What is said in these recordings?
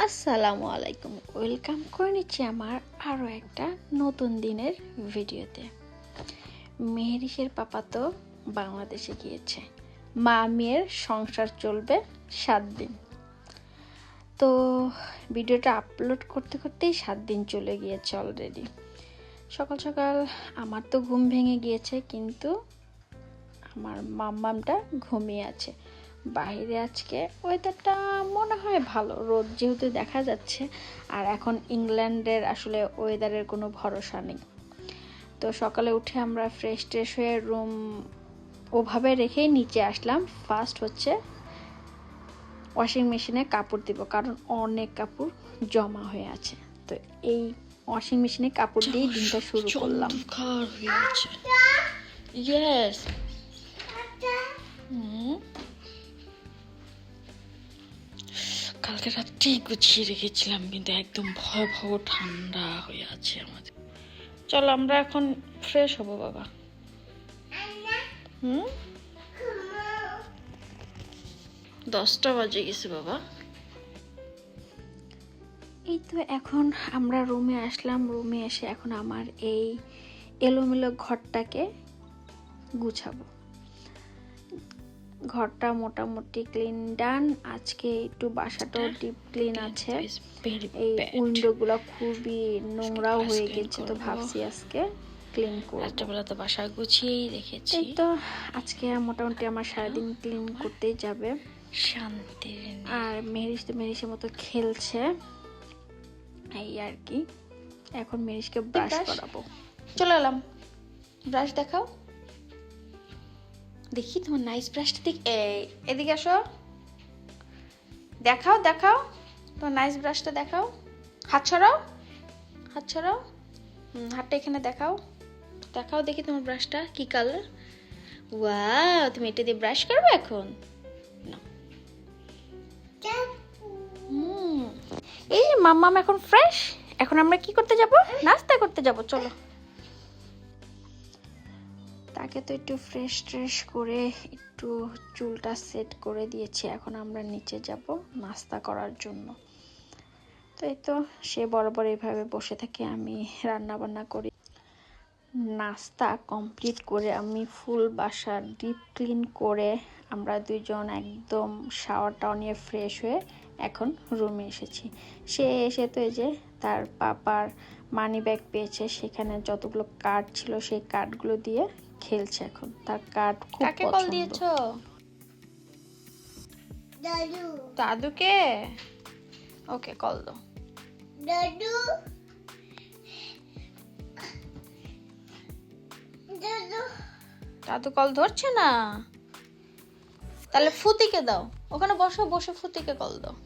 আসসালামু আলাইকুম, ওয়েলকাম করে নিচ্ছি আমার আরও একটা নতুন দিনের ভিডিওতে। মেহেরিসের পাপা তো বাংলাদেশে গিয়েছে, মা মেয়ের সংসার চলবে 7 দিন। তো ভিডিওটা আপলোড করতে করতেই 7 দিন চলে গিয়েছে অলরেডি। সকাল সকাল আমার তো ঘুম ভেঙে গিয়েছে, কিন্তু আমার মাম্মামটা ঘুমিয়ে আছে। বাইরে আজকে ওয়েদারটা মনে হয় ভালো, রোদ যেহেতু দেখা যাচ্ছে। আর এখন ইংল্যান্ডের আসলে ওয়েদারের কোনো ভরসা নেই। তো সকালে উঠে আমরা ফ্রেশ ট্রেশ হয়ে রুম ওভাবে রেখেই নিচে আসলাম। ফার্স্ট হচ্ছে ওয়াশিং মেশিনে কাপড় দিব, কারণ অনেক কাপড় জমা হয়ে আছে। তো এই ওয়াশিং মেশিনে কাপড় দিয়ে দিনটা শুরু করলাম। ইয়েস। কালকে রাত্রেই গুছিয়ে রেখেছিলাম, কিন্তু একদম ভয়াবহ ঠান্ডা হয়ে আছে আমাদের। চলো আমরা এখন ফ্রেশ হব বাবা। 10টা বাজে গেছে বাবা। এই তো এখন আমরা রুমে আসলাম। রুমে এসে এখন আমার এই এলোমেলো ঘরটাকে গুছাবো। ঘরটা মোটামুটি ক্লিন ডান। আজকে একটু বাসাটাও ডিপ ক্লিন আছে। এই উইন্ডোগুলো খুবই নোংরাও হয়ে গেছে, তো ভাবছি আজকে ক্লিন করব। রাত্রেবেলা তো বাসা গুছিয়েই রেখেছি। এই তো আজকে মোটামুটি আমার সারাদিন ক্লিন করতেই যাবে। শান্তি। আর মেহেরিসের মতো খেলছে, এই আর কি। এখন মেহেরিসকে ব্রাশ করাবো। চলে এলাম, ব্রাশ দেখাও দেখি তোমার নাইস ব্রাশটা। দেখ, এদিকে আসো, দেখাও দেখাও তোমার নাইস ব্রাশটা দেখাও। হাত ছড়াও, হাত ছড়াও। হাতটা এখানে দেখাও, দেখাও দেখি তোমার ব্রাশটা কি কালার। ওয়াও, তুমি এটা দিয়ে ব্রাশ করবে এখন? না। এই যে মাম্মাম এখন ফ্রেশ। এখন আমরা কি করতে যাব? নাস্তা করতে যাব। চলো। তাকে তো একটু ফ্রেশ ট্রেশ করে একটু চুলটা সেট করে দিয়েছি। এখন আমরা নিচে যাব নাস্তা করার জন্য। তো এই তো সে বরাবর এইভাবে বসে থাকে, আমি রান্না বান্না করি। নাস্তা কমপ্লিট করে আমি ফুল বাসা ডিপ ক্লিন করে আমরা দুইজন একদম শাওয়ারটাও নিয়ে ফ্রেশ হয়ে এখন রুমে এসেছি। সে এসে তো এই যে তার পাপার মানি ব্যাগ পেয়েছে, সেখানে যতগুলো কার্ড ছিল সেই কার্ডগুলো দিয়ে খেলছে। এখন তার কার্ড খুব পছন্দ। কাকে কল দিয়েছো? দাদু। দাদুকে? ওকে, কল দাও। দাদু, দাদু। দাদু কল ধরছে না, তাহলে ফুতিকে দাও। ওখানে বসো, বসে ফুতিকে কল দাও।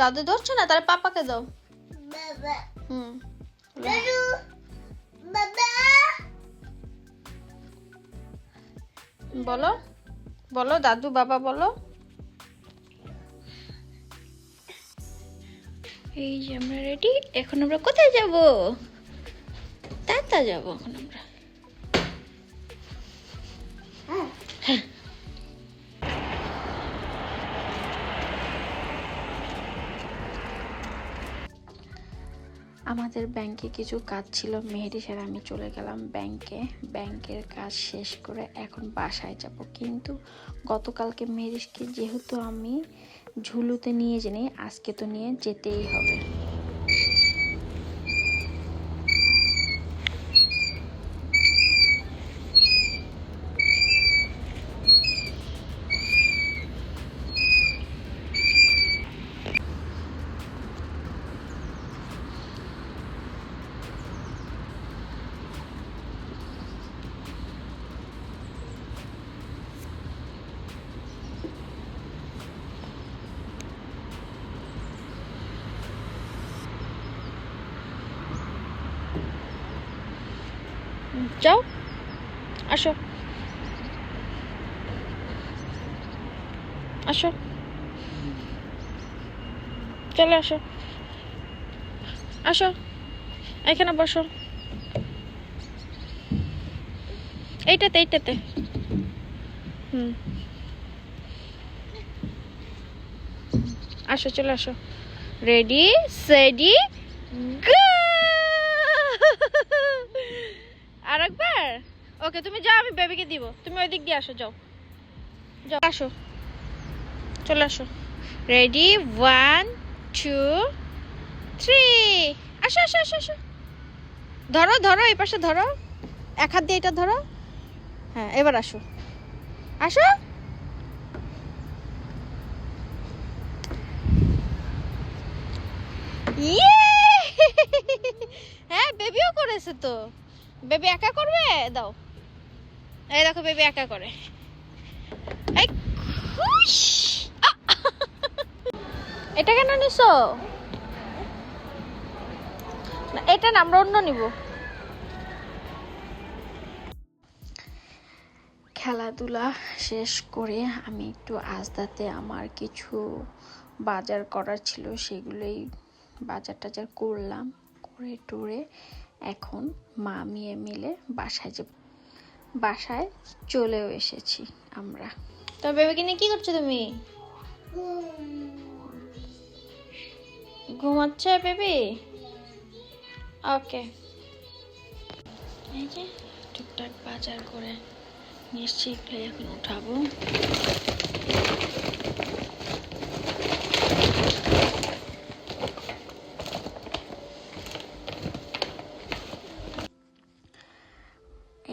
দাদু ধরছে না, তাহলে পাপাকে দাও। বলো বলো, দাদু বাবা বলো। এই যে আমরা রেডি। এখন আমরা কোথায় যাব? তাতা যাব এখন আমরা। হ্যাঁ, আমাদের ব্যাংকে কিছু কাজ ছিল। মেহেরিস আর আমি চলে গেলাম ব্যাংকে। ব্যাংকের কাজ শেষ করে এখন বাসায় যাব। কিন্তু গতকালকে মেহেরিসকে যেহেতু আমি ঝুলুতে নিয়ে যাই, আজকে তো নিয়ে যেতেই হবে। যাও, আসো আসো, চলে আসো, আসো এখানে বসো। এইটাতে আসো, চলে আসো। রেডি সেডি গো। আরেকবার। ওকে, তুমি যাও, আমি বেবিকে দিব। তুমি ওই দিক দিয়ে আসো, যাও যাও, আসো, চলে আসো। রেডি 1 2 3। আসো আসো আসো আসো। ধরো ধরো, এই পাশে ধরো, এক হাত দিয়ে এটা ধরো। হ্যাঁ, এবার আসো আসো। ইয়ে! হ্যাঁ, বেবিও করেছে তো। বেবি একা করবে, দাও। এই দেখো, বেবি একা করে। এই খুশ। এটা কেন নিছো? না, এটা না, আমরা অন্য নিব। খেলাধুলা শেষ করে আমি একটু আজদাতে আমার কিছু বাজার করার ছিল, সেগুলোই বাজার টাজার করলাম, করে টুরে এখন মা মেয়ে মিলে বাসায় চলেও এসেছি আমরা। তো বেবিকে নিয়ে কি করছো তুমি? ঘুমাচ্ছে বেবি? ওকে। এই যে টুকটাক বাজার করে নিশ্চয়ই এখন উঠাবো।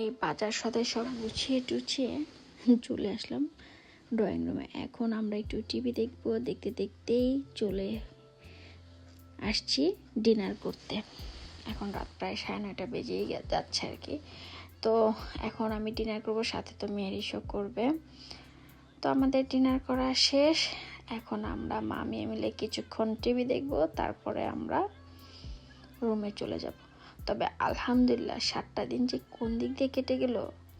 এই বাজার সদাই সব গুছিয়ে টুছিয়ে চলে আসলাম ড্রয়িং রুমে। এখন আমরা একটু টিভি দেখবো, দেখতে দেখতেই চলে আসছি ডিনার করতে। এখন রাত প্রায় 9:30 বেজেই যাচ্ছে আর কি। তো এখন আমি ডিনার করব, সাথে তো মেয়েরিশও করবে। তো আমাদের ডিনার করা শেষ। এখন আমরা মা মেয়ে মিলে কিছুক্ষণ টিভি দেখব, তারপরে আমরা রুমে চলে যাব। তবে আলহামদুলিল্লাহ 7টা দিন যে কোন দিক দিয়ে কেটে গেল,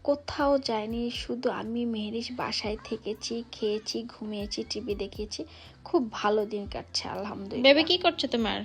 কোথাও যায়নি। শুধু আমি মেহেরিশ বাসায় থেকেছি, খেয়েছি, ঘুমিয়েছি, টিভি দেখেছি। খুব ভালো দিন কাটছে আলহামদুলিল্লাহ। বেবি কি করছে তোমার?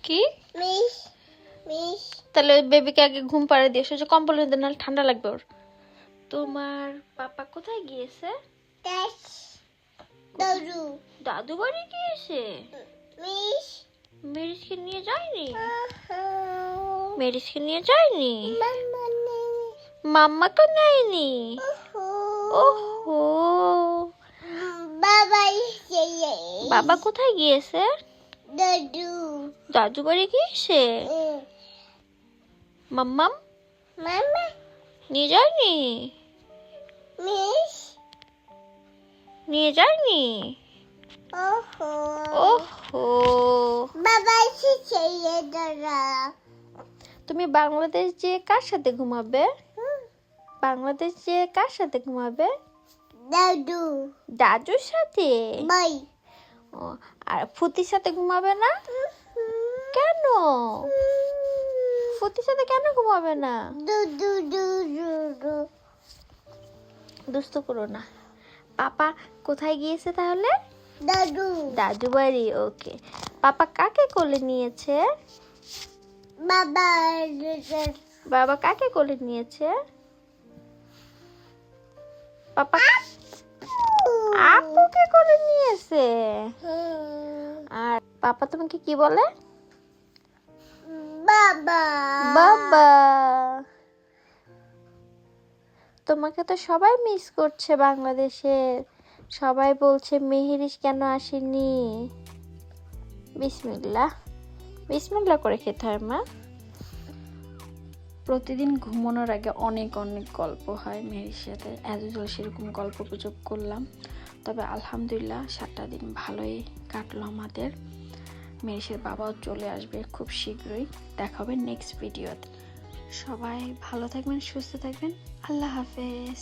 কি তাহলে বেবিকে আগে ঘুম পাড়ে দিয়ে এসো, যে কম্বল নিতে, নাহলে ঠান্ডা লাগবে ওর। তোমার পাপা কোথায় গিয়েছে? দাদু বাড়ি গিয়েছে। মেরিসকে নিয়ে যায়নি? মেরিসকে নিয়ে যায়নি? মাম্মাকে নেয়নি? ওহো, বাবা কোথায় গিয়েছে? দাদু বাড়ি গিয়েছে। মাম্মাম নিয়ে যায়নি? নিয়ে যায়নি? ওহো, তুমি বাংলাদেশ যে কার সাথে ঘুমাবে? বাংলাদেশ যে কার সাথে ঘুমাবে? দাদুর সাথে। ও, আর ফুতির সাথে ঘুমাবে না? কেন? ফুতির সাথে কেন ঘুমাবে না? দুষ্টু করো না। পাপা কোথায় গিয়েছে তাহলে? দাদু বাড়ি। ওকে। পাপা কাকে কোলে নিয়েছে? বাবা কাকে কোলে নিয়েছে? পাপা আপুকে কোলে নিয়েছে। আর পাপা তোমাকে কি বলে? বাবা। তোমাকে তো সবাই মিস করছে বাংলাদেশে। সবাই বলছে মেহেরিশ কেন আসেনি। বিসমিল্লাহ বিসমিল্লাহ করে খেতে হয় মা। প্রতিদিন ঘুমানোর আগে অনেক অনেক গল্প হয় মেয়ের সাথে। এতদিন সেরকম গল্প গুজব করলাম। তবে আলহামদুলিল্লাহ 7টা দিন ভালোই কাটলো আমাদের। মেয়ের বাবাও চলে আসবে খুব শীঘ্রই। দেখা হবে নেক্সট ভিডিওতে। সবাই ভালো থাকবেন, সুস্থ থাকবেন। আল্লাহ হাফেজ।